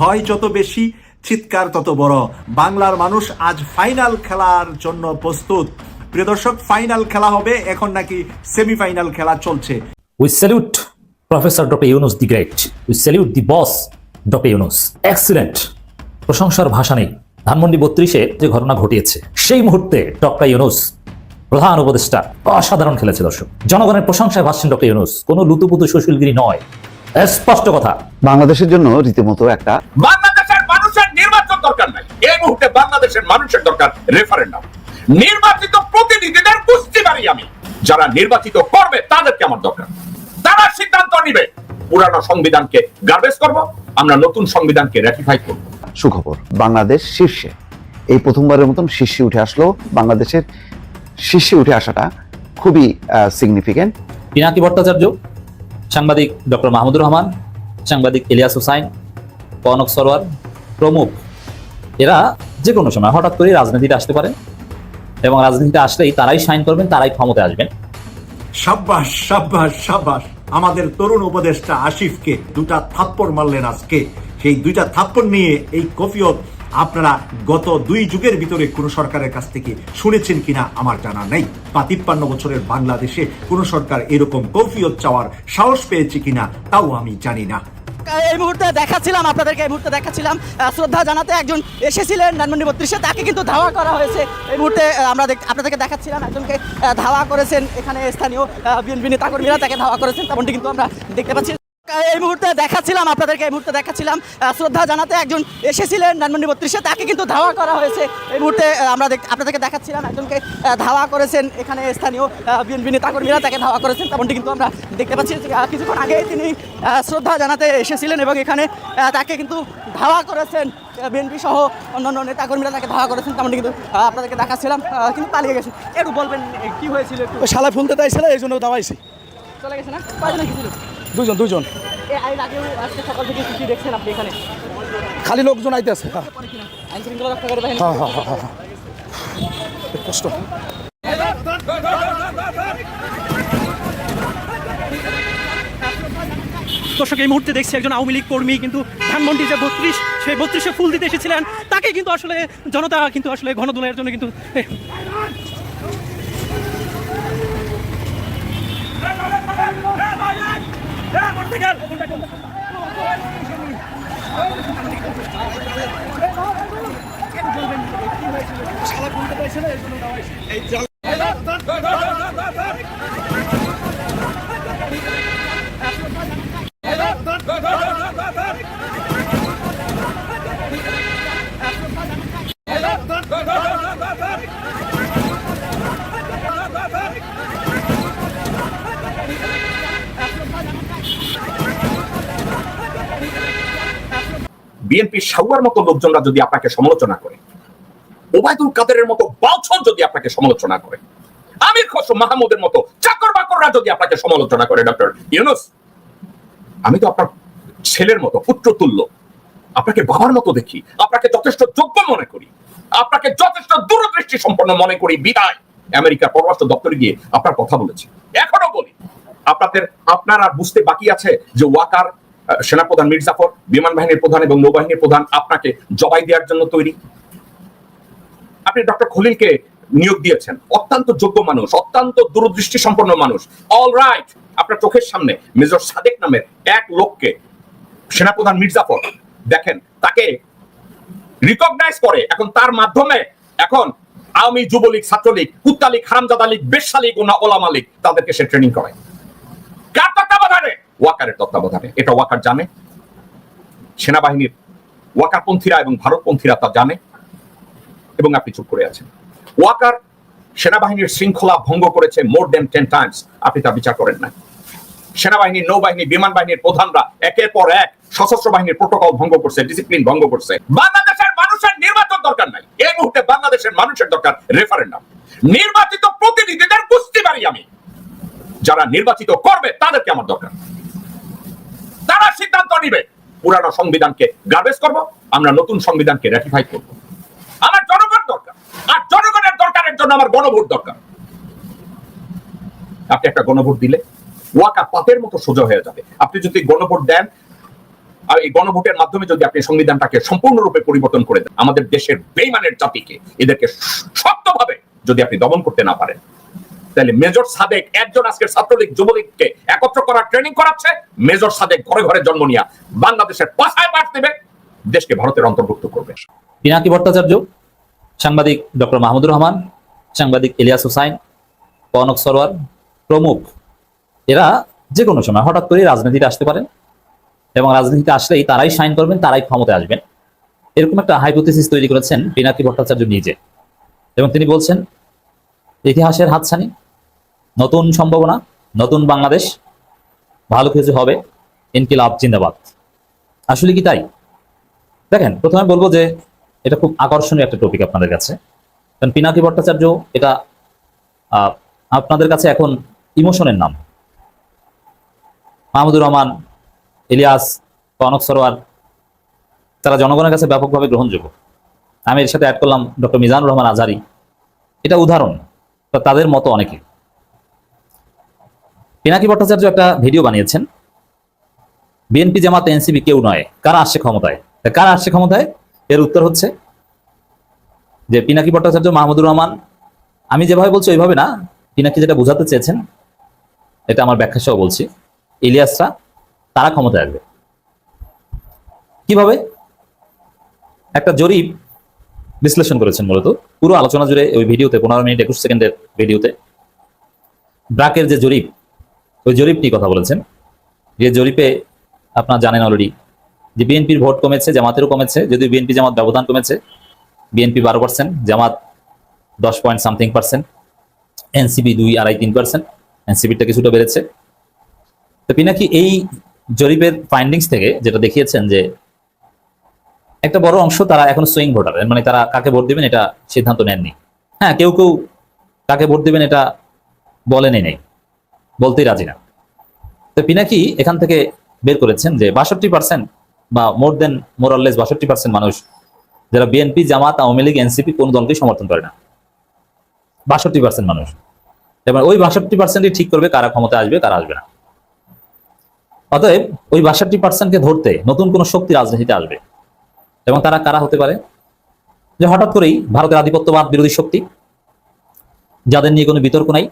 ভয় যত বেশি, চিৎকার তত বড়। বাংলার মানুষ আজ ফাইনাল খেলার জন্য প্রস্তুত। প্রিয় দর্শক, ফাইনাল খেলা হবে, এখন নাকি সেমিফাইনাল খেলা চলছে। We salute Professor Dr. Yunus the Great. We salute the boss, Dr. Yunus. Excellent. প্রশংসার ভাষা নেই। ধানমন্ডি 32-এ যে ঘটনা ঘটিয়েছে সেই মুহূর্তে ডক্টর ইউনুস প্রধান উপদেষ্টা অসাধারণ খেলেছে। দর্শক, জনগণের প্রশংসায় ভাসছেন ডক্টর ইউনুস, কোনো লুতুপুতু সুশীলগিরি নয়, স্পষ্ট কথা। বাংলাদেশের জন্য রীতিমতো একটা বাংলাদেশের মানুষের নির্বাচন দরকার নাই, এই মুহূর্তে বাংলাদেশের মানুষের দরকার রেফারেন্ডাম। নির্বাচিত প্রতিনিধিদের বুঝতে পারি আমি, যারা নির্বাচিত করবে তাদেরকে আমার দরকার। তারা সিদ্ধান্ত নিবে, পুরানো সংবিধানকে গার্বেজ করব, আমরা নতুন সংবিধানকে রেটিফাই করব। সুখবর, বাংলাদেশ শীর্ষে, এই প্রথমবারের মতন শীর্ষে উঠে আসলো। বাংলাদেশের শীর্ষে উঠে আসাটা খুবই সিগনিফিকেন্ট। পিনাকি ভট্টাচার্য, সাংবাদিক ডক্টর মাহমুদুর রহমান, সাংবাদিক ইলিয়াস হুসাইন, কনক সরোয়ার প্রমুখ, এরা যে কোনো সময় হঠাৎ করে রাজনীতিতে আসতে পারে এবং রাজনীতিতে আসলেই তারাই সাইন করবেন, তারাই ক্ষমতায় আসবেন। সাব্বাস সাব্বাস সাব্বাস, আমাদের তরুণ উপদেষ্টা আসিফকে দুটা থাপ্পড় মারলেন আজকে। সেই দুইটা থাপ্পড় নিয়ে এই কফিয়ত আপনারা গত 2 যুগের ভিতরে কোন সরকারের কাছ থেকে শুনেছেন কিনা আমার জানা নেই, বা 53 বছরের বাংলাদেশে কোন সরকার এরকম কফিয়ত চাওয়ার সাহস পেয়েছে কিনা তাও আমি জানি না। এই মুহূর্তে দেখাচ্ছিলাম আপনাদেরকে, এই মুহূর্তে দেখাচ্ছিলাম শ্রদ্ধা জানাতে একজন এসেছিলেন ধানমন্ডি 32-এ, তাকে কিন্তু ধাওয়া করা হয়েছে। এই মুহূর্তে আমরা আপনাদেরকে দেখাচ্ছিলাম একজনকে ধাওয়া করেছেন এখানে স্থানীয় বিএনপি নেতাকর্মীরা, তাকে ধাওয়া করেছেন, তেমনটি কিন্তু আমরা দেখতে পাচ্ছি। এই মুহূর্তে দেখাচ্ছিলাম আপনাদেরকে, এই মুহূর্তে দেখাচ্ছিলাম শ্রদ্ধা জানাতে একজন এসেছিলেন ধানমন্ডি 32-এ, তাকে কিন্তু ধাওয়া করা হয়েছে। এই মুহূর্তে আমরা আপনাদেরকে দেখাচ্ছিলাম একজনকে ধাওয়া করেছেন এখানে স্থানীয় বিএনপি নেতাকর্মীরা, তাকে ধাওয়া করেছেন, তেমনটি কিন্তু আমরা দেখতে পাচ্ছি। কিছুক্ষণ আগে তিনি শ্রদ্ধা জানাতে এসেছিলেন এবং এখানে তাকে কিন্তু ধাওয়া করেছেন বিএনপি সহ অন্যান্য নেতাকর্মীরা, তাকে ধাওয়া করেছেন, তেমনটি কিন্তু আপনাদেরকে দেখাচ্ছিলাম। কিন্তু পালিয়ে গেছেন। একটু বলবেন কি হয়েছিল? একটু শালা ফোন দিতে আইছিল, এই জন্য দাওয়াইছি। চলে গেছে না? কয়জন ছিল? দুজন। এর আগেও আজকে সকাল থেকে কি দেখছেন আপনি এখানে? খালি লোকজন আইতেছে। আইন শৃঙ্খলা রক্ষাকারী বাহিনী। কষ্ট। দর্শক, এই মুহূর্তে দেখছি একজন আওয়ামী লীগ কর্মী কিন্তু ধানমন্ডি যে 32, সেই 32-এ ফুল দিতে এসেছিলেন, তাকে কিন্তু আসলে জনতা কিন্তু আসলে গণদোলার জন্য কিন্তু বিএনপি সাউয়ার মতো লোকজনরা যদি আপনাকে সমালোচনা করে, ওবায়দুল কাদেরের মতো বালছল যদি আপনাকে সমালোচনা করে, আমির খসরু মাহমুদের মতো চাকর বাকররা যদি আপনাকে সমালোচনা করে, ডক্টর ইউনুস, আমি তো আপনার ছেলের মতো পুত্রতুল্য, আপনাকে বাবার মতো দেখি, আপনাকে যথেষ্ট যোগ্য মনে করি, আপনাকে যথেষ্ট দূরদৃষ্টি সম্পন্ন মনে করি, বিদায় আমেরিকার পররাষ্ট্র দপ্তরে গিয়ে আপনার কথা বলেছি। এখনো বলি, আপনার আর বুঝতে বাকি আছে যে ওয়াকার, সেনাপ্রধান মীর জাফর, বিমান বাহিনীর প্রধান এবং নৌবাহিনীর প্রধান আপনাকে জবাই দেওয়ার জন্য তৈরি। আপনি ডক্টর খলিলকে নিয়োগ দিয়েছেন, অত্যন্ত যোগ্য মানুষ, অত্যন্ত দূরদৃষ্টি সম্পন্ন মানুষ, অল রাইট। আপনার চোখের সামনে মেজর সাদেক নামের এক লোককে সেনাপ্রধান মীর জাফর দেখেন, তাকে রিকগনাইজ করে, এখন তার মাধ্যমে এখন আওয়ামী, যুবলীগ, ছাত্রলীগ, কুত্তালীগ, হারামজাদা লীগ, বেশ্যা লীগ ও ওলামা লীগ, তাদেরকে সে ট্রেনিং করায়। কার তত্ত্বাবধানে? ওয়াকারের তত্ত্বাবধানে। এটা ওয়াকার জানে, সেনাবাহিনীর ওয়াকারপন্থীরা এবং ভারতপন্থীরা তা জানে, এবং আপনি চুপ করে আছেন। ওয়াকার সেনাবাহিনীর শৃঙ্খলা ভঙ্গ করেছে মোর দেন 10 টাইমস, আপনি তা বিচার করেন না। সেনাবাহিনী, নৌবাহিনী, বিমান বাহিনীর প্রধানরা একের পর এক সশস্ত্র বাহিনীর প্রোটোকল ভঙ্গ করছে, ডিসিপ্লিন ভঙ্গ করছে। বাংলাদেশের মানুষের নির্বাচন দরকার নাই, এই মুহূর্তে বাংলাদেশের মানুষের দরকার রেফারেন্ডাম। নির্বাচিত প্রতিনিধিদের বুঝতে পারি আমি, যারা নির্বাচিত করবে তাদেরকে আমার দরকার। তারা সিদ্ধান্ত নিবে, পুরানো সংবিধানকে গার্বেজ করব, আমরা নতুন সংবিধানকে রেটিফাই করব। আমার জনগণ দরকার, আর জনগণের দরকারের জন্য আমার গণভোট দরকার। আপনি একটা গণভোট দিলে ওয়াকা পাতের মতো সোজা হয়ে যাবে। আপনি যদি গণভোট দেন আর এই গণভোটের মাধ্যমে যদি আপনি সংবিধানটাকে সম্পূর্ণরূপে পরিবর্তন করে দেন, আমাদের দেশের বেইমানের জাতিকে, এদেরকে শক্তভাবে যদি আপনি দমন করতে না পারেন, তাহলে মেজর সাদেক একজন আজকের ছাত্রলীগ যুবলীগকে একত্র করার ট্রেনিং করাচ্ছে। মেজর সাদেক ঘরে ঘরে জন্ম নিয়ে বাংলাদেশের পাশায় পাঠ দেবে, দেশকে ভারতের অন্তর্ভুক্ত করবে। পিনাকি ভট্টাচার্য, সাংবাদিক ডক্টর মাহমুদুর রহমান, সাংবাদিক ইলিয়াস হুসাইন, কনক সরোয়ার প্রমুখ, এরা যে কোনো সময় হঠাৎ করে রাজনীতিতে আসতে পারেন এবং রাজনীতিতে আসলেই তারাই সাইন করবেন, তারাই ক্ষমতায় আসবেন, এরকম একটা হাইপোথিসিস তৈরি করেছেন পিনাকি ভট্টাচার্য নিজে। এবং তিনি বলছেন ইতিহাসের হাতছানি, নতুন সম্ভাবনা, নতুন বাংলাদেশ, ভালো কিছু হবে, ইনকিলাব জিন্দাবাদ। আসলে কি তাই? দেখেন, প্রথমে বলবো যে এটা খুব আকর্ষণীয় একটা টপিক আপনাদের কাছে, কারণ পিনাকি ভট্টাচার্য এটা আপনাদের কাছে এখন ইমোশনের নাম। মাহমুদুর রহমান, ইলিয়াস, কনক সরোয়ার, তারা জনগণের কাছে ব্যাপকভাবে গ্রহণযোগ্য। আমি এর সাথে অ্যাড করলাম ডক্টর মিজানুর রহমান আজহারি, এটা উদাহরণ, তাদের মতো অনেকে। পিনাকি ভট্টাচার্য একটা ভিডিও বানিয়েছেন, বিএনপি জামাত এনসিপি কেউ নয়, কারা আসছে ক্ষমতায়? কারা আসছে ক্ষমতায়? এর উত্তর হচ্ছে যে পিনাকি ভট্টাচার্য, মাহমুদুর রহমান, আমি যেভাবে বলছি ওইভাবে না, পিনাকি যেটা বোঝাতে চেয়েছেন এটা আমার ব্যাখ্যা সহ বলছি, ইলিয়াসরা, তারা ক্ষমতায় আসবে। কিভাবে? একটা জরিপ বিশ্লেষণ করেছেন মূলত পুরো আলোচনা জুড়ে ওই ভিডিওতে, 15 মিনিট 21 সেকেন্ডের ভিডিওতে ব্রাকের যে জরিপ, ওই জরিপ নিয়ে কথা বলেছেন। যে জরিপে আপনারা জানেন অলরেডি যে বিএনপির ভোট কমেছে, জামাতেরও কমেছে, যদিও বিএনপি জামাত ব্যবধান কমেছে, বিএনপি 12%, জামাত 10.something%, এনসিপি 2, 2.5, 3%, এনসিপিটা কিছুটা বেড়েছে। তো পিনাকি এই জরিপের ফাইন্ডিংস থেকে যেটা দেখিয়েছেন যে একটা বড় অংশ তারা এখন সুইং ভোটার, মানে তারা কাকে ভোট দিবেন এটা সিদ্ধান্ত নেননি। হ্যাঁ, কেউ কেউ কাকে ভোট দিবেন এটা বলেনই নেই, বলতেই রাজি না। তো পিনাকি এখান থেকে বের করেছেন যে 62% বা মোর অর লেস 62% মানুষ যারা বিএনপি জামাত আওয়ামী লীগ এনসিপি কোন দলকেই সমর্থন করে না। 62% মানুষ, এবার ওই 62%ই ঠিক করবে কারা ক্ষমতা আসবে, কারা আসবে না। অতএব ওই 62%কে ধরতে নতুন কোন শক্তি রাজনীতিতে আসবে, এবং তারা কারা হতে পারে? যে হঠাৎ করেই ভারতের আধিপত্যবাদ বিরোধী শক্তি, যাদের নিয়ে কোনো বিতর্ক নাই,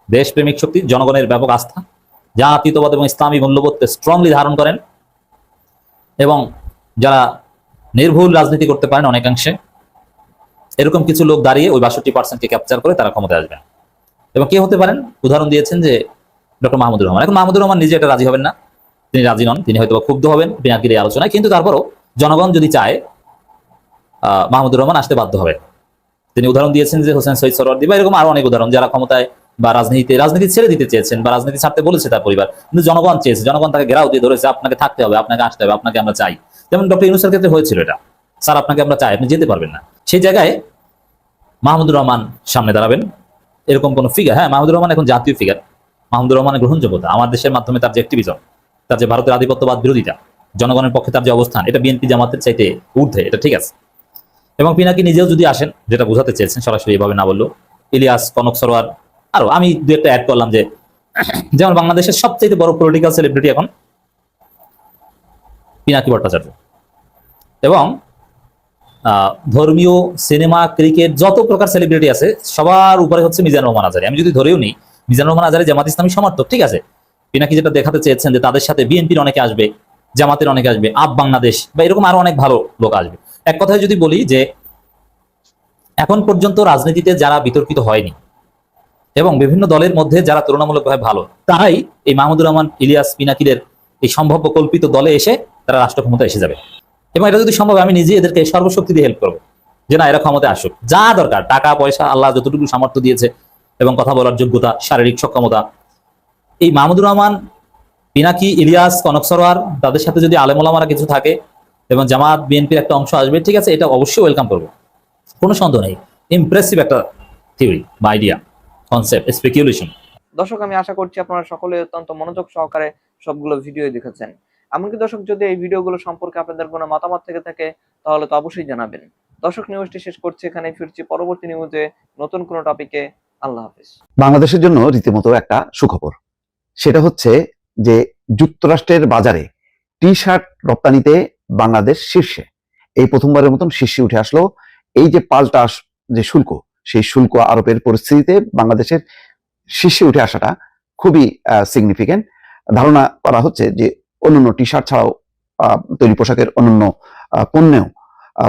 দেশপ্রেমিক শক্তি, জনগণের ব্যাপক আস্থা, জাতীয়তাবাদ এবং ইসলামী মূল্যবোধকে স্ট্রংলি ধারণ করেন, এবং যারা নির্ভুল রাজনীতি করতে পারেন অনেকাংশে, এরকম কিছু লোক দাঁড়িয়ে ওই 62%কে ক্যাপচার করে তারা ক্ষমতায় আসবেন। এবং কে হতে পারেন? উদাহরণ দিয়েছেন যে ডক্টর মাহমুদুর রহমান। এখন মাহমুদুর রহমান নিজে এটা রাজি হবেন না, তিনি রাজি নন, তিনি হয়তো ক্ষুব্ধ হবেন পিনাকির এই আলোচনায়, কিন্তু তারপরও জনগণ যদি চায় মাহমুদুর রহমান আসতে বাধ্য হবে। তিনি উদাহরণ দিয়েছেন যে হোসেন শহীদ সরওয়ার্দী বা এরকম আরো অনেক উদাহরণ, যারা ক্ষমতায় বা রাজনীতি ছেড়ে দিতে চেয়েছেন বা রাজনীতি ছাড়তে বলেছে তার পরিবার, কিন্তু জনগণ চেয়েছে, জনগণ তাকে ঘেরাও দিয়ে ধরেছে, আপনাকে থাকতে হবে, আপনাকে আসতে হবে, আপনাকে আমরা চাই। যেমন ডক্টর ইউনূসের ক্ষেত্রে হয়েছিল এটা, স্যার আপনাকে আমরা চাই, আপনি যেতে পারবেন না। সেই জায়গায় মাহমুদুর রহমান সামনে দাঁড়াবেন, এরকম কোন ফিগার। হ্যাঁ, মাহমুদুর রহমান এখন জাতীয় ফিগার, মাহমুদুর রহমানের গ্রহণযোগ্যতা, আমার দেশের মাধ্যমে তার যে অ্যাক্টিভিজম, তার যে ভারতের আধিপত্যবাদ বিরোধিতা, জনগণের পক্ষে তার যে অবস্থান, এটা বিএনপি জামাতের চাইতে ঊর্ধ্বে, এটা ঠিক আছে। এবং পিনাকি নিজেও যদি আসেন, যেটা বোঝাতে চেয়েছেন সরাসরি এভাবে না বললো, ইলিয়াস, কনক সরোয়ার, আরো আমি দু একটা অ্যাড করলাম যে যেমন বাংলাদেশের সবচেয়ে বড় পলিটিক্যাল সেলিব্রিটি এখন পিনাকি ভট্টাচার্য, এবং ধর্মীয়, সিনেমা, ক্রিকেট, যত প্রকার সেলিব্রিটি আছে সবার উপরে হচ্ছে মিজানুর রহমান আজহারি। আমি যদি ধরেও নিই মিজানুর রহমান আজহারি জামাত ইসলামী সমর্থক, ঠিক আছে, পিনাকি যেটা দেখাতে চেয়েছেন যে তাদের সাথে বিএনপির অনেকে আসবে, জামাতের অনেকে আসবে, আপ বাংলাদেশ বা এরকম আরো অনেক ভালো লোক আসবে। এক কথায় যদি বলি যে এখন পর্যন্ত রাজনীতিতে যারা বিতর্কিত হয়নি এবং বিভিন্ন দলের মধ্যে যারা তুলনামূলকভাবে ভালো, তারাই এই মাহমুদুর রহমান, ইলিয়াস, পিনাকিদের এই সম্ভাব্য কল্পিত দলে এসে তারা রাষ্ট্র ক্ষমতা এসে যাবে। এবং এটা যদি সম্ভব আমি নিজে এদেরকে সর্বশক্তি দিয়ে হেল্প করবো যে না, এরা ক্ষমতায় আসুক, যা দরকার টাকা পয়সা, আল্লাহ যতটুকু সামর্থ্য দিয়েছে এবং কথা বলার যোগ্যতা, শারীরিক সক্ষমতা, এই মাহমুদুর রহমান, পিনাকি, ইলিয়াস, কনক সরোয়ার, তাদের সাথে যদি আলেম ওলামারা কিছু থাকে এবং জামাত বিএনপির একটা অংশ আসবে, ঠিক আছে, এটা অবশ্যই ওয়েলকাম করবো, কোনো সন্দেহ নেই। ইমপ্রেসিভ একটা থিওরি বা আইডিয়া, কনসেপ্ট, স্পেকুলেশন। দর্শক, আমি আশা করছি আপনারা সকলে অত্যন্ত মনোযোগ সহকারে সবগুলো ভিডিও দেখেছেন। এমনকি দর্শক, যদি এই ভিডিওগুলো সম্পর্কে আপনাদের কোনো মতামত থেকে থাকে তাহলে তো অবশ্যই জানাবেন। দর্শক, নিউজটি শেষ করছি এখানে, ফিরছি পরবর্তী নিউজে নতুন কোনো টপিকে। আল্লাহ হাফেজ। বাংলাদেশের জন্য রীতিমতো একটা সুখবর, সেটা হচ্ছে যে যুক্তরাষ্ট্রের বাজারে টি শার্ট রপ্তানিতে বাংলাদেশ শীর্ষে, এই প্রথমবারের মতন শীর্ষে উঠে আসলো। এই যে পাল্টা যে শুল্ক, সেই শুল্ক আরোপের পরিস্থিতিতে বাংলাদেশের শীর্ষে উঠে আসাটা খুবই সিগনিফিকেন্ট। ধারণা করা হচ্ছে যে অন্যান্য টি শার্ট ছাড়াও তৈরি পোশাকের অন্যান্য পণ্যেও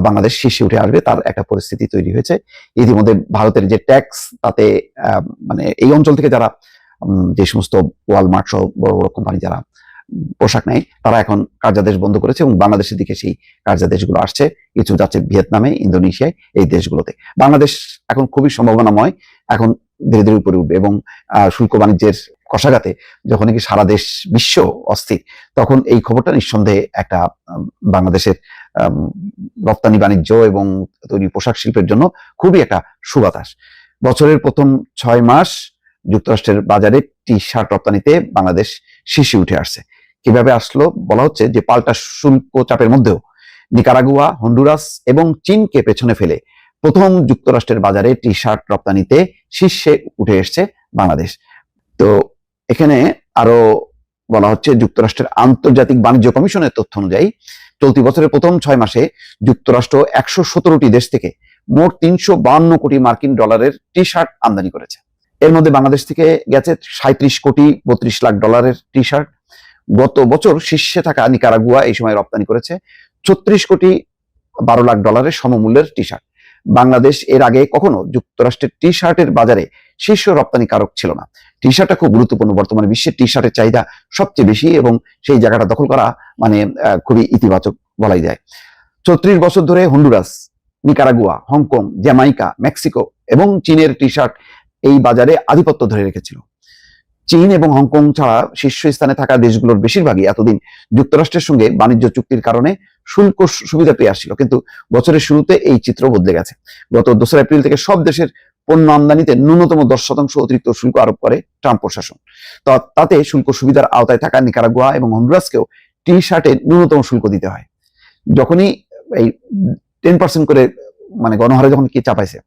বাংলাদেশ শীর্ষে উঠে আসবে, তার একটা পরিস্থিতি তৈরি হয়েছে। ইতিমধ্যে ভারতের যে ট্যাক্স, তাতে মানে এই অঞ্চল থেকে যারা যে সমস্ত ওয়ালমার্ট সহ বড় বড় কোম্পানি যারা পোশাক নেয়, তারা এখন কার্যাদেশ বন্ধ করেছে এবং বাংলাদেশের দিকে সেই কার্যাদেশগুলো আসছে। কিছু যাচ্ছে ভিয়েতনামে, ইন্দোনেশিয়ায়, এই দেশগুলোতে। বাংলাদেশ এখন খুবই সম্ভাবনাময়, এখন ধীরে ধীরে উপরে উঠবে এবং শুল্ক বাণিজ্যের কষাঘাতে যখন নাকি সারা দেশ বিশ্ব অস্থির, তখন এই খবরটা নিঃসন্দেহে একটা বাংলাদেশের রপ্তানি বাণিজ্য এবং তৈরি পোশাক শিল্পের জন্য খুবই একটা সুবাতাস। বছরের প্রথম 6 মাস যুক্তরাষ্ট্রের বাজারে টি শার্ট রপ্তানিতে বাংলাদেশ শীর্ষে উঠে আসছে। কিভাবে আসলো? বলা হচ্ছে যে পাল্টা শুল্ক চাপের মধ্যেও নিকারাগুয়া, হন্ডুরাস এবং চীনকে পেছনে ফেলে প্রথম যুক্তরাষ্ট্রের বাজারে টি শার্ট রপ্তানিতে শীর্ষে উঠে এসছে বাংলাদেশ। তো এখানে আরো বলা হচ্ছে, যুক্তরাষ্ট্রের আন্তর্জাতিক বাণিজ্য কমিশনের তথ্য অনুযায়ী চলতি বছরের প্রথম 6 মাসে যুক্তরাষ্ট্র 117টি দেশ থেকে মোট 352 কোটি মার্কিন ডলারের টি শার্ট আমদানি করেছে। এর মধ্যে বাংলাদেশ থেকে গেছে 37 কোটি 32 লাখ ডলারের টি শার্ট। গত বছর শীর্ষে থাকা নিকারাগুয়া এই সময় রপ্তানি করেছে 36 কোটি 12 লাখ ডলারের সমমূল্যের টি শার্ট। বাংলাদেশ এর আগে কখনো যুক্তরাষ্ট্রের টি শার্টের বাজারে শীর্ষ রপ্তানিকারক ছিল না। টি শার্টটা খুব গুরুত্বপূর্ণ, বর্তমানে বিশ্বের টি শার্টের চাহিদা সবচেয়ে বেশি এবং সেই জায়গাটা দখল করা মানে খুবই ইতিবাচক বলাই যায়। 34 বছর ধরে Honduras, Nicaragua, Hong Kong, Jamaica, Mexico এবং চীনের টি শার্ট এই বাজারে আধিপত্য ধরে রেখেছিল। চীন এবং হংকং ছাড়া শীর্ষস্থানে থাকা দেশগুলোর বেশিরভাগই এতদিন যুক্তরাষ্ট্রের সঙ্গে বাণিজ্য চুক্তির কারণে শুল্ক সুবিধা পেয়ে আসছিল, কিন্তু বছরের শুরুতে এই চিত্র বদলে গেছে। গত 2 এপ্রিল থেকে সব দেশের পণ্য আমদানিতে ন্যূনতম 10% অতিরিক্ত শুল্ক আরোপ করে ট্রাম্প প্রশাসন। তাতে শুল্ক সুবিধার আওতায় থাকা নিকারাগুয়া এবং হন্ডুরাসকেও টি শার্টে ন্যূনতম শুল্ক দিতে হয়। যখনই এই 10% করে মানে গণহারে যখন কি চাপাইছে,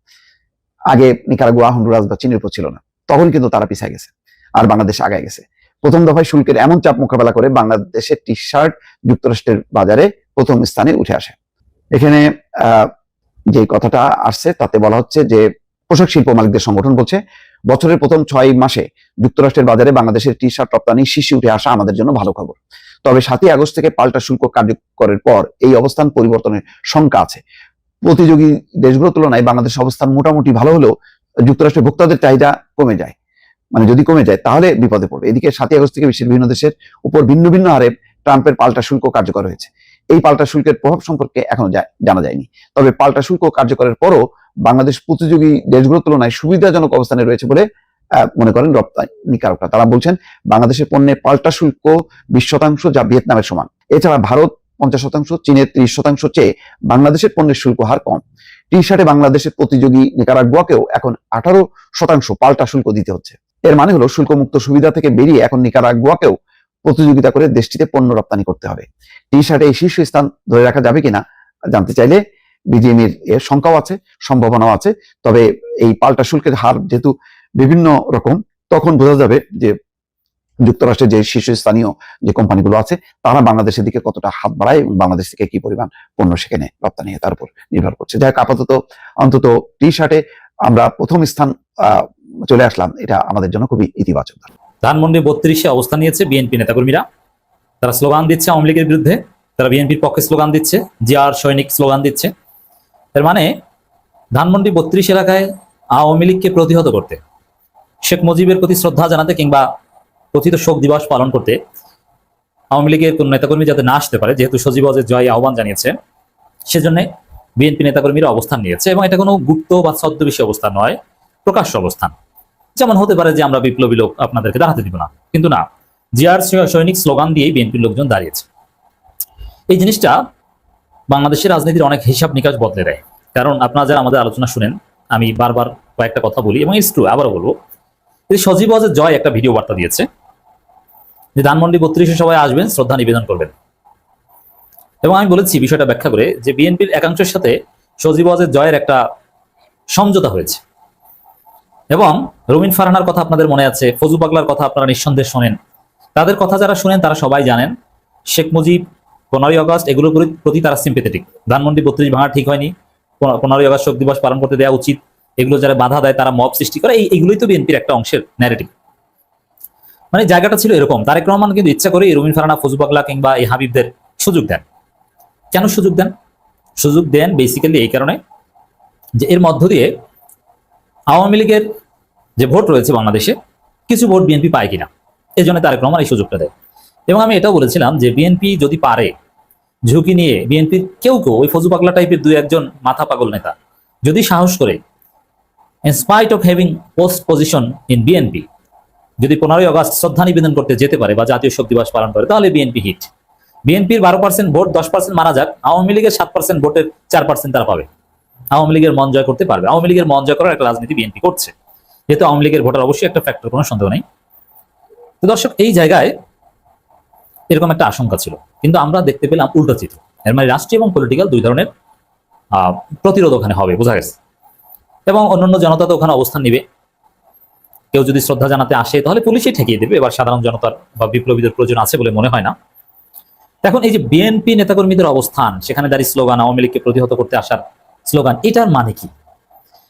আগে নিকারাগুয়া, হন্ডুরাস বা চীনের উপর ছিল না, তখন কিন্তু তারা পিছিয়ে গেছে আর বাংলাদেশ আগায় গেছে। প্রথম দফায় শুল্কের এমন চাপ মোকাবেলা করে বাংলাদেশের টি শার্ট যুক্তরাষ্ট্রের বাজারে প্রথম স্থানে উঠে আসে। এখানে যে কথাটা আসছে তাতে বলা হচ্ছে যে পোশাক শিল্প মালিকদের সংগঠন বলছে, বছরের প্রথম 6 মাসে যুক্তরাষ্ট্রের বাজারে বাংলাদেশের টি শার্ট রপ্তানি শীর্ষে উঠে আসা আমাদের জন্য ভালো খবর। তবে 7 আগস্ট থেকে পাল্টা শুল্ক কার্যকরের পর এই অবস্থান পরিবর্তনের শঙ্কা আছে। প্রতিযোগী দেশগুলোর তুলনায় বাংলাদেশের অবস্থান মোটামুটি ভালো হলেও যুক্তরাষ্ট্রের ভোক্তাদের চাহিদা কমে যায়, মানে যদি কমে যায় তাহলে বিপদে পড়বে। এদিকে 7 আগস্ট থেকে বিশ্বের বিভিন্ন দেশের উপর ভিন্ন ভিন্ন হারে ট্রাম্পের পাল্টা শুল্ক কার্যকর হয়েছে। এই পাল্টা শুল্কের প্রভাব সম্পর্কে এখনো জানা যায়নি। তবে পাল্টা শুল্ক কার্যকরের পরও বাংলাদেশ প্রতিযোগী দেশগুলোর তুলনায় সুবিধাজনক অবস্থানে রয়েছে বলে মনে করেন রপ্তানিকারকরা। তারা বলছেন বাংলাদেশের পণ্যে পাল্টা শুল্ক 20%, যা ভিয়েতনামের সমান। এছাড়া ভারত 50%, চীনের 30% চেয়ে বাংলাদেশের পণ্যের শুল্ক হার কম। টি শার্টে বাংলাদেশের প্রতিযোগী নিকারাগুয়াকেও এখন 18% পাল্টা শুল্ক দিতে হচ্ছে। এর মানে হলো শুল্কমুক্ত সুবিধা থেকে বেরিয়ে এখন নিকারাগুয়াকেও প্রতিযোগিতা করে দেশটিতে পণ্য রপ্তানি করতে হবে। টি শার্টে এই শীর্ষস্থান ধরে রাখা যাবে কিনা জানতে চাইলে বিজিএমইর এর সংখ্যাও আছে, সম্ভাবনাও আছে। তবে এই পাল্টা শুল্কের হার যেহেতু বিভিন্ন রকম, তখন বোঝা যাবে যে যুক্তরাষ্ট্রের যে শীর্ষস্থানীয় যে কোম্পানিগুলো আছে তারা বাংলাদেশের দিকে কতটা হাত বাড়ায় এবং বাংলাদেশ থেকে কি পরিমাণ পণ্য সেখানে রপ্তানি হয় তার উপর নির্ভর করছে। যাই হোক, আপাতত অন্তত টি শার্টে আমরা প্রথম স্থান চলে আসলাম, এটা আমাদের জন্য খুবই ইতিবাচক। ধানমন্ডি 32-এ অবস্থান নিয়েছে বিএনপি নেতাকর্মীরা। তারা স্লোগান দিচ্ছে আওয়ামী লীগের বিরুদ্ধে, তারা বিএনপির পক্ষে স্লোগান দিচ্ছে, জিয়ার সৈনিক স্লোগান দিচ্ছে। এর মানে ধানমন্ডি 32 এলাকায় আওয়ামী লীগকে প্রতিহত করতে, শেখ মুজিবের প্রতি শ্রদ্ধা জানাতে কিংবা কথিত শোক দিবস পালন করতে আওয়ামী লীগের কোন নেতাকর্মী যাতে না আসতে পারে, যেহেতু সজীব ওয়াজেদ জয় আহ্বান জানিয়েছে, সেজন্য বিএনপি নেতাকর্মীরা অবস্থান নিয়েছে। এবং এটা কোনো গুপ্ত বা ছদ্মবেশী অবস্থান নয়, প্রকাশ্য অবস্থান। যেমন হতে পারে যে আমরা বিপ্লবী লোক, আপনাদেরকে দাঁড়াতে দিব না, কিন্তু না, জিয়ার সৈনিক স্লোগান দিয়েই বিএনপির লোকজন দাঁড়িয়েছে। এই জিনিসটা বাংলাদেশের রাজনীতির অনেক হিসাব নিকাশ বদলে দেয়। কারণ আপনারা যারা আমাদের আলোচনা শুনেন, আমি বারবার কয়েকটা কথা বলি এবং ইটস ট্রু, আবারও বলবো। সজীব ওয়াজেদ জয় একটা ভিডিও বার্তা দিয়েছে যে ধানমন্ডি 32-এ সবাই আসবেন, শ্রদ্ধা নিবেদন করবেন। এবং আমি বলেছি বিষয়টা ব্যাখ্যা করে যে বিএনপির একাংশের সাথে সজীব ওয়াজেদ জয়ের একটা সমঝোতা হয়েছে। এবং রুমিন ফারহানার কথা আপনাদের মনে আছে, ফজু পাগলার কথা আপনারা নিঃসন্দেহে শোনেন। তাদের কথা যারা শুনেন তারা সবাই জানেন শেখ মুজিব 15ই আগস্ট এগুলোর প্রতি তারা সিম্পেথেটিক। ধানমন্ডি 32 ভাঙা ঠিক হয়নি, 15ই আগস্ট শোক দিবস পালন করতে দেওয়া উচিত, এগুলো যারা বাধা দেয় তারা মব সৃষ্টি করে, এইগুলোই তো বিএনপির একটা অংশের ন্যারেটিভ। মানে জায়গাটা ছিল এরকম। তারেক রহমান কিন্তু ইচ্ছা করে রুমিন ফারহানা, ফজু পাগলা কিংবা এই হাবিবদের সুযোগ দেন। কেন সুযোগ দেন? সুযোগ দেন বেসিক্যালি এই কারণে যে এর মধ্য দিয়ে আওয়ামী লীগের যে ভোট রয়েছে বাংলাদেশে কিছু ভোট বিএনপি পায় কিনা, এই জন্য তারেক রহমান এই সুযোগটা দেয়। এবং আমি এটাও বলেছিলাম যে বিএনপি যদি পারে ঝুঁকি নিয়ে, বিএনপির কেউ ওই ফজু পাগলা টাইপের 2-1 মাথা পাগল নেতা যদি সাহস করে, in spite of having post position in BNP, যদি 15ই আগস্ট শ্রদ্ধা নিবেদন করতে যেতে পারে বা জাতীয় শোক দিবস পালন করে, তাহলে বিএনপি হিট। বিএনপির 12% ভোট 10% মারা যাক, আওয়ামী লীগের 7% ভোটের 4% তারা পাবে। আওয়ামী লীগের মন জয় করতে পারবে। আওয়ামী লীগের মন জয় করার একটা রাজনীতি বিএনপি করছে, যেহেতু আওয়ামী লীগের ভোটার অবশ্যই একটা ফ্যাক্টর, কোনো সন্দেহ নেই। তো দর্শক, এই জায়গায় এরকম একটা আশঙ্কা ছিল, কিন্তু আমরা দেখতে পেলাম উল্টো চিত্র। এর মানে রাষ্ট্রীয় এবং পলিটিক্যাল দুই ধরনের প্রতিরোধ ওখানে হবে, বোঝা গেছে। এবং অন্যান্য জনতা তো ওখানে অবস্থান নিবে। কেউ যদি শ্রদ্ধা জানাতে আসে তাহলে পুলিশই ঠেকিয়ে দেবে। এবার সাধারণ জনতার বা বিপ্লবীদের প্রয়োজন আছে বলে মনে হয় না। এখন এই যে বিএনপি নেতাকর্মীদের অবস্থান, সেখানে দাঁড়িয়ে স্লোগান, আওয়ামী লীগকে প্রতিহত করতে আসার স্লোগান, এটার মানে কি?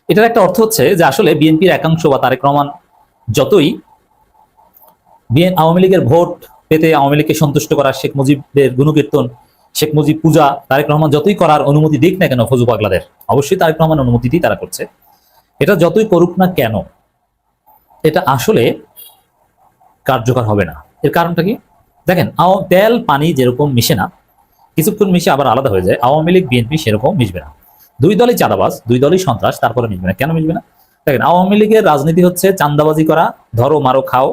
এটার একটা অর্থ হচ্ছে যে আসলে বিএনপির একাংশ বা তারেক রহমান যতই আওয়ামী লীগের ভোট পেতে, আওয়ামী লীগকে সন্তুষ্ট করা, শেখ মুজিবের গুণকীর্তন, শেখ মুজিব পূজা তারেক রহমান যতই করার অনুমতি দিক না কেন ফজু পাগলাদের, অবশ্যই তারেক রহমান অনুমতিটি তারা করছে, এটা যতই করুক না কেন এটা আসলে কার্যকর হবে না। এর কারণটা কি? দেখেন, তেল পানি যেরকম মিশে না, কিছুক্ষণ মিশে আবার আলাদা হয়ে যায়, আওয়ামী লীগ বিএনপি সেরকম মিশবে না। দুই দলই চাঁদাবাজ, দুই দলই সন্ত্রাস, তারপরে মিশবে না। কেন মিশবে না? দেখেন, আওয়ামী লীগের রাজনীতি হচ্ছে চাঁদাবাজি করা, ধরো মারো খাও,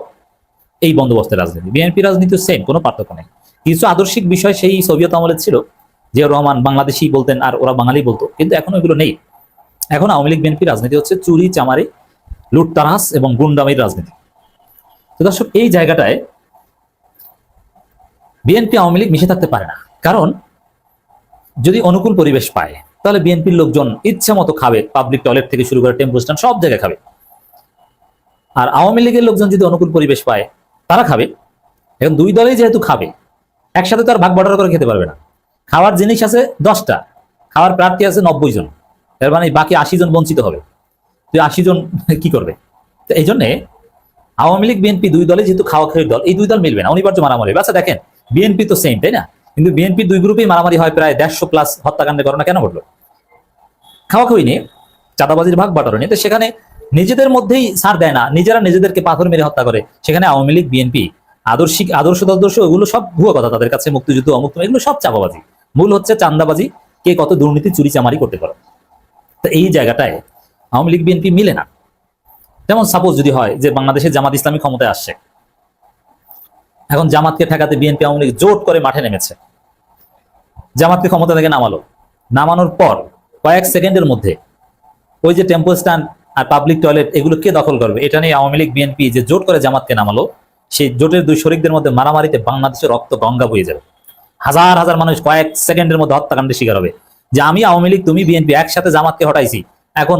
এই বন্দোবস্তের রাজনীতি। বিএনপি রাজনীতি সেম, কোনো পার্থক্য নেই। কিছু আদর্শিক বিষয় সেই সোভিয়েত আমলের ছিল, জিয়াউর রহমান বাংলাদেশি বলতেন আর ওরা বাঙালি বলতো, কিন্তু এখন ওইগুলো নেই। এখন আওয়ামী লীগ বিএনপি রাজনীতি হচ্ছে চুরি চামারি, লুটতারাস এবং গুন্ডামির রাজনীতি। তো দর্শক, এই জায়গাটায় বিএনপি আওয়ামী লীগ মিশে থাকতে পারে না। কারণ যদি অনুকূল পরিবেশ পায় তাহলে বিএনপির লোকজন ইচ্ছা মতো খাবে, পাবলিক টয়লেট থেকে শুরু করে টেম্পো স্ট্যান্ড সব জায়গায় খাবে। আর আওয়ামী লীগের লোকজন যদি অনুকূল পরিবেশ পায় তারা খাবে। এখন দুই দলেই যেহেতু খাবে, একসাথে তো আর ভাগ বর্ডার করে খেতে পারবে না। খাওয়ার জিনিস আছে 10টা, খাওয়ার প্রার্থী আছে 90 জন, এর মানে বাকি 80 জন বঞ্চিত হবে। তুই 80 জন কি করবে? তো এই জন্যে আওয়ামী লীগ বিএনপি দুই দলে যেহেতু খাওয়া খাওয়ির দল, এই দুই দল মিলবে না, অনিবার্য মারামারি। আচ্ছা দেখেন, বিএনপি তো সেম, তাই না? কিন্তু বিএনপি দুই গ্রুপেই মারামারি হয়, প্রায় 150+ হত্যাকাণ্ডের ঘটনা কেন ঘটলো? খাওয়া খাওয়ি নিয়ে, চাঁদাবাজির ভাগ বাটোয়ারা নিয়ে। তো সেখানে নিজেদের মধ্যেই ছাড় দেয় না, নিজেরা নিজেদেরকে পাথর মেরে হত্যা করে। সেখানে আওয়ামী লীগ বিএনপি আদর্শ ওগুলো সব ভুয়া কথা তাদের কাছে, মুক্তিযুদ্ধ অমুক্ত, এগুলো সব চাপাবাজি। মূল হচ্ছে চাঁদাবাজি, কে কত দুর্নীতি চুরি চামারি করতে পারে। তো এই জায়গাটায় আওয়ামী লীগ বিএনপি মিলে না। যেমন সাপোজ যদি হয় যে বাংলাদেশে জামাত ইসলামী ক্ষমতায় আসছে, এখন জামাতকে ঠেকাতে বিএনপি আওয়ামী লীগ জোট করে মাঠে নেমেছে, জামাতকে ক্ষমতা থেকে নামানোর পর কয়েক সেকেন্ডের মধ্যে ওই যে টেম্পো স্ট্যান্ড আর পাবলিক টয়লেট এগুলো কে দখল করবে, এটা নিয়ে আওয়ামী লীগ বিএনপি যে জোট করে জামাতকে নামালো, সেই জোটের দুই শরিকদের মধ্যে মারামারিতে বাংলাদেশের রক্ত গঙ্গা বয়ে যাবে। হাজার হাজার মানুষ কয়েক সেকেন্ডের মধ্যে হত্যাকাণ্ডের শিকার হবে। যে আমি আওয়ামী লীগ, তুমি বিএনপি, একসাথে জামাতকে হটাইছি, এখন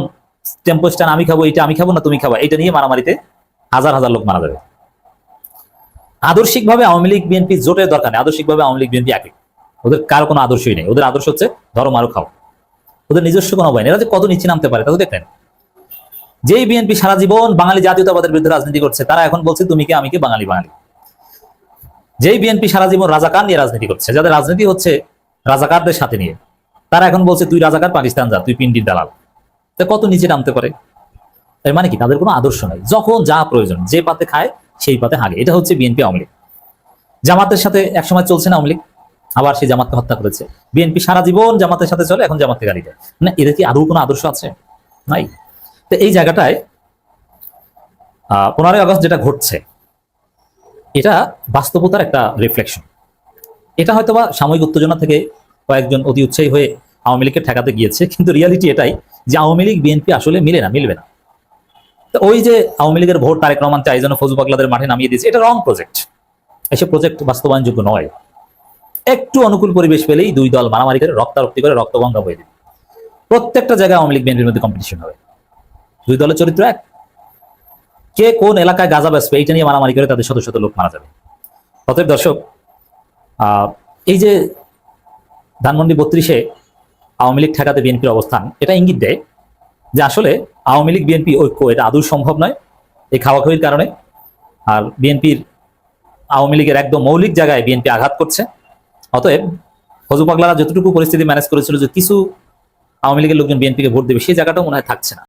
টেম্পো স্ট্যান্ড আমি খাবো, এটা আমি খাবো না তুমি খাবো, এটা নিয়ে মারামারিতে হাজার হাজার লোক মারা যাবে। আদর্শিকভাবে আওয়ামী লীগ বিএনপি জোটের দরকার নেই, আদর্শিকভাবে আওয়ামী লীগ বিএনপি একই, ওদের কারো কোনো আদর্শই নেই। ওদের আদর্শ হচ্ছে ধরো মারো খাও, ওদের নিজস্ব কোনো ভয় নেই। এরা যে কত নিচে নামতে পারে তা তো দেখলেন। যেই বিএনপি সারা জীবন বাঙালি জাতীয়তাবাদের বিরুদ্ধে রাজনীতি করছে, তারা এখন বলছে তুমি কে আমি কে, বাঙালি বাঙালি। যেই বিএনপি সারা জীবন রাজাকার নিয়ে রাজনীতি করছে, যাদের রাজনীতি হচ্ছে রাজাকারদের সাথে নিয়ে, তারা এখন বলছে তুই রাজাকার, পাকিস্তান যা, তুই পিন্ডির দালাল। তা কত নিচে নামতে পারে? এর মানে কি? তাদের কোনো আদর্শ নাই, যখন যা প্রয়োজন যে পাতে খায় সেই পাতে হাগে। এটা হচ্ছে বিএনপি আওয়ামী লীগ। জামাতের সাথে একসময় চলছে না আওয়ামী লীগ, আবার সেই জামাতকে হত্যা করেছে। বিএনপি সারা জীবন জামাতের সাথে চলে, এখন জামাতকে গালি দেয় না। এদের কি আদৌ কোনো আদর্শ আছে? নাই। তো এই জায়গাটায় 15ই আগস্ট যেটা ঘটছে, এটা বাস্তবতার একটা রিফ্লেকশন। এটা হয়তোবা সাময়িক উত্তেজনা থেকে কয়েকজন অতি উৎসাহী হয়ে আওয়ামী লীগকে ঠেকাতে গিয়েছে, কিন্তু রিয়ালিটি এটাই যে আওয়ামী লীগ বিএনপি আসলে মিলবে না। তো ওই যে আওয়ামী লীগের ভোট তারেক রহমান চাই যেন ফজু পাগলাদের মাঠে নামিয়ে দিয়েছে, এটা রং প্রজেক্ট। এসব প্রজেক্ট বাস্তবায়নযোগ্য নয়। একটু অনুকূল পরিবেশ পেলেই দুই দল মারামারি করে, রক্তারক্তি করে, রক্তগঙ্গা বয়ে দেবে। প্রত্যেকটা জায়গায় আওয়ামী লীগ বিএনপির মধ্যে কম্পিটিশন হবে। দুই দলের চরিত্র এক, কে কোন এলাকায় গাঁজা বেচবে এইটা নিয়ে মারামারি করে তাদের শত শত লোক মারা যাবে। অতএব দর্শক, এই যে ধানমন্ডি 32-এ আওয়ামী লীগ ঠেকাতে বিএনপির অবস্থান এটা ইঙ্গিত দেয় যে আসলে আওয়ামী লীগ বিএনপি ঐক্য এটা আদৌ সম্ভব নয় এই খাওয়াখাওয়ির কারণে। আর বিএনপির আওয়ামী লীগের একদম মৌলিক জায়গায় বিএনপি আঘাত করছে। অতএব ফজু পাগলারা যতটুকু পরিস্থিতি ম্যানেজ করেছিল যে কিছু আওয়ামী লীগের লোকজন বিএনপিকে ভোট দেবে সেই জায়গাটাও মনে হয় থাকছে না।